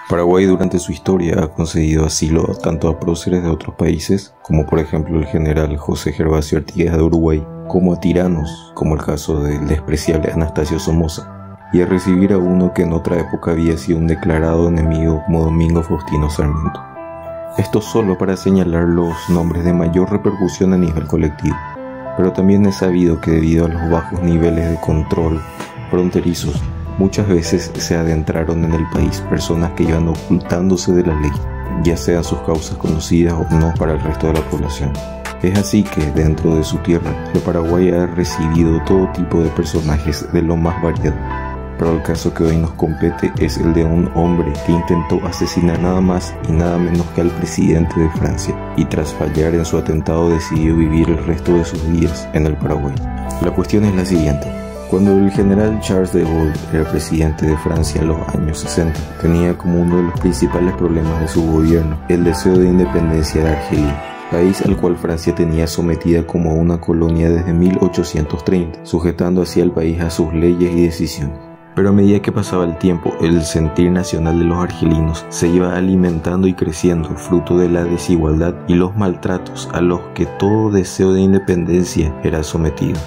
Paraguay durante su historia ha concedido asilo tanto a próceres de otros países, como por ejemplo el general José Gervasio Artigas de Uruguay, como a tiranos, como el caso del despreciable Anastasio Somoza, y a recibir a uno que en otra época había sido un declarado enemigo como Domingo Faustino Sarmiento. Esto solo para señalar los nombres de mayor repercusión a nivel colectivo, pero también es sabido que debido a los bajos niveles de control fronterizos, muchas veces se adentraron en el país personas que iban ocultándose de la ley, ya sean sus causas conocidas o no para el resto de la población. Es así que dentro de su tierra, el Paraguay ha recibido todo tipo de personajes de lo más variado. Pero el caso que hoy nos compete es el de un hombre que intentó asesinar nada más y nada menos que al presidente de Francia, y tras fallar en su atentado decidió vivir el resto de sus días en el Paraguay. La cuestión es la siguiente. Cuando el general Charles de Gaulle era presidente de Francia en los años 60, tenía como uno de los principales problemas de su gobierno el deseo de independencia de Argelia, país al cual Francia tenía sometida como una colonia desde 1830, sujetando así al país a sus leyes y decisiones. Pero a medida que pasaba el tiempo, el sentir nacional de los argelinos se iba alimentando y creciendo, fruto de la desigualdad y los maltratos a los que todo deseo de independencia era sometido,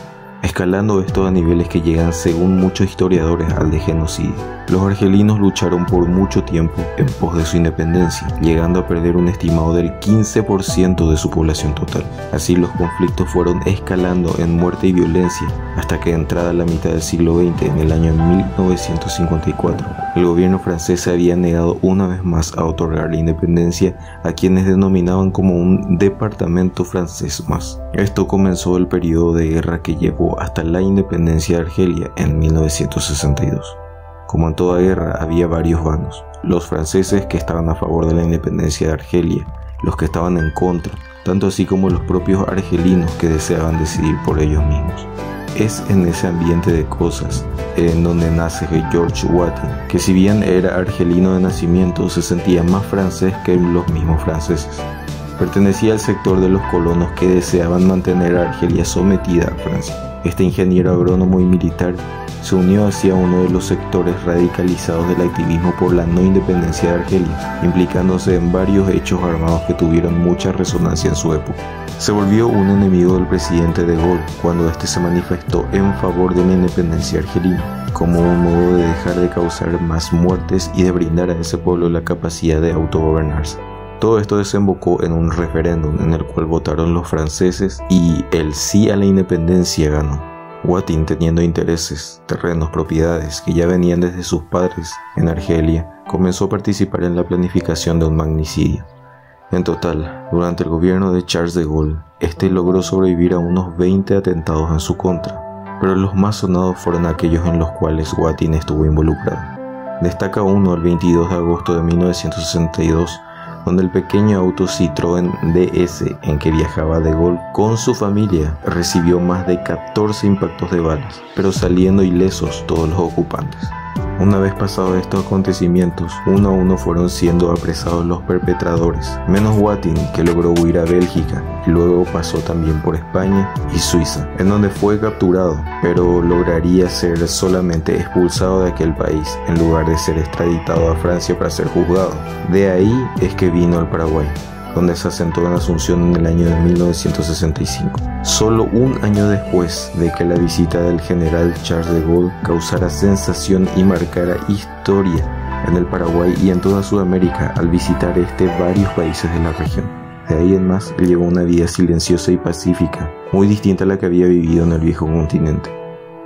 escalando esto a niveles que llegan, según muchos historiadores, al de genocidio. Los argelinos lucharon por mucho tiempo en pos de su independencia, llegando a perder un estimado del 15% de su población total. Así los conflictos fueron escalando en muerte y violencia, hasta que entrada la mitad del siglo XX, en el año 1954, el gobierno francés se había negado una vez más a otorgar la independencia a quienes denominaban como un departamento francés más. Esto comenzó el periodo de guerra que llevó hasta la independencia de Argelia en 1962. Como en toda guerra, había varios bandos: los franceses, que estaban a favor de la independencia de Argelia, los que estaban en contra, tanto así como los propios argelinos que deseaban decidir por ellos mismos. Es en ese ambiente de cosas en donde nace George Wattin, que si bien era argelino de nacimiento, se sentía más francés que los mismos franceses. Pertenecía al sector de los colonos que deseaban mantener a Argelia sometida a Francia. Este ingeniero agrónomo y militar se unió hacia uno de los sectores radicalizados del activismo por la no independencia de Argelia, implicándose en varios hechos armados que tuvieron mucha resonancia en su época. Se volvió un enemigo del presidente de Gaulle cuando este se manifestó en favor de la independencia argelina, como un modo de dejar de causar más muertes y de brindar a ese pueblo la capacidad de autogobernarse. Todo esto desembocó en un referéndum en el cual votaron los franceses y el sí a la independencia ganó. Wattin, teniendo intereses, terrenos, propiedades que ya venían desde sus padres en Argelia, comenzó a participar en la planificación de un magnicidio. En total, durante el gobierno de Charles de Gaulle, este logró sobrevivir a unos 20 atentados en su contra, pero los más sonados fueron aquellos en los cuales Wattin estuvo involucrado. Destaca uno el 22 de agosto de 1962, donde el pequeño auto Citroën DS en que viajaba de Gaulle con su familia recibió más de 14 impactos de balas, pero saliendo ilesos todos los ocupantes. Una vez pasados estos acontecimientos, uno a uno fueron siendo apresados los perpetradores, menos Wattin, que logró huir a Bélgica y luego pasó también por España y Suiza, en donde fue capturado, pero lograría ser solamente expulsado de aquel país en lugar de ser extraditado a Francia para ser juzgado. De ahí es que vino al Paraguay, donde se asentó en Asunción en el año de 1965, solo un año después de que la visita del general Charles de Gaulle causara sensación y marcara historia en el Paraguay y en toda Sudamérica al visitar varios países de la región. De ahí en más, él llevó una vida silenciosa y pacífica, muy distinta a la que había vivido en el viejo continente.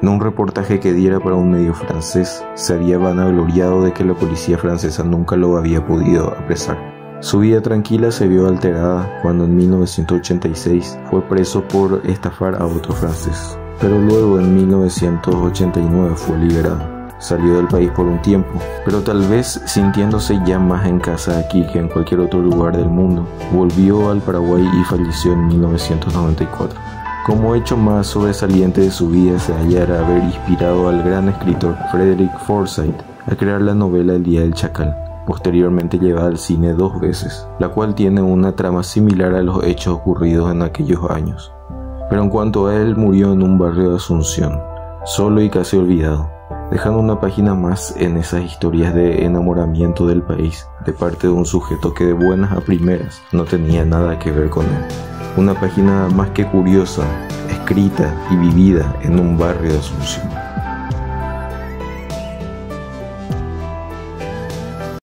En un reportaje que diera para un medio francés, se había vanagloriado de que la policía francesa nunca lo había podido apresar. Su vida tranquila se vio alterada cuando en 1986 fue preso por estafar a otro francés, pero luego en 1989 fue liberado. Salió del país por un tiempo, pero tal vez sintiéndose ya más en casa aquí que en cualquier otro lugar del mundo, volvió al Paraguay y falleció en 1994. Como hecho más sobresaliente de su vida se hallará haber inspirado al gran escritor Frederick Forsyth a crear la novela El Día del Chacal, posteriormente llevada al cine 2 veces, la cual tiene una trama similar a los hechos ocurridos en aquellos años. Pero en cuanto a él, murió en un barrio de Asunción, solo y casi olvidado, dejando una página más en esas historias de enamoramiento del país de parte de un sujeto que de buenas a primeras no tenía nada que ver con él. Una página más que curiosa, escrita y vivida en un barrio de Asunción.